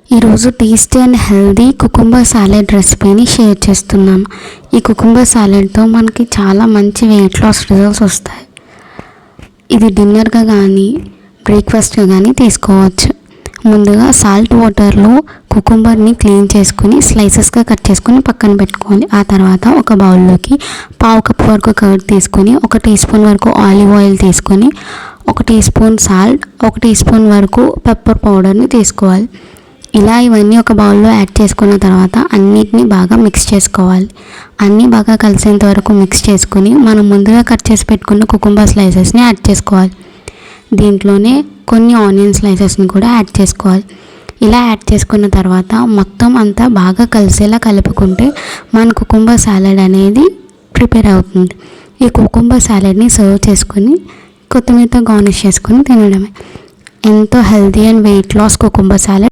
ఈరోజు tasty and healthy cucumber salad రెసిపీని share చేస్తున్నాను. ఈ కుకుంబర్ సాలెడ్తో మనకి చాలా మంచి వెయిట్ లాస్ రిజల్ట్స్ వస్తాయి. ఇది డిన్నర్గా కానీ బ్రేక్ఫాస్ట్గా కానీ తీసుకోవచ్చు. ముందుగా సాల్ట్ వాటర్లో కుకుంబర్ని క్లీన్ చేసుకుని స్లైసెస్గా కట్ చేసుకుని పక్కన పెట్టుకోవాలి. ఆ తర్వాత ఒక బౌల్లోకి 1/2 కప్ వరకు కర్డ్ తీసుకొని 1 టీ స్పూన్ వరకు ఆలివ్ ఆయిల్ తీసుకొని 1 teaspoon salt 1 teaspoon వరకు పెప్పర్ పౌడర్ని తీసుకోవాలి. ఇలా ఇవన్నీ ఒక బౌల్లో యాడ్ చేసుకున్న తర్వాత అన్నిటినీ బాగా మిక్స్ చేసుకోవాలి. అన్నీ బాగా కలిసేంత వరకు మిక్స్ చేసుకుని మనం ముందుగా కట్ చేసి పెట్టుకున్న కుకుంబర్ స్లైసెస్ని యాడ్ చేసుకోవాలి. దీంట్లోనే కొన్ని ఆనియన్ స్లైసెస్ని కూడా యాడ్ చేసుకోవాలి. ఇలా యాడ్ చేసుకున్న తర్వాత మొత్తం అంతా బాగా కలిసేలా కలుపుకుంటే మన కుకుంబర్ సాలెడ్ అనేది ప్రిపేర్ అవుతుంది. ఈ కుకుంబర్ సాలెడ్ని సర్వ్ చేసుకొని కొత్తిమీరతో గార్నిష్ చేసుకొని తినడమే. ఎంతో healthy and weight loss cucumber salad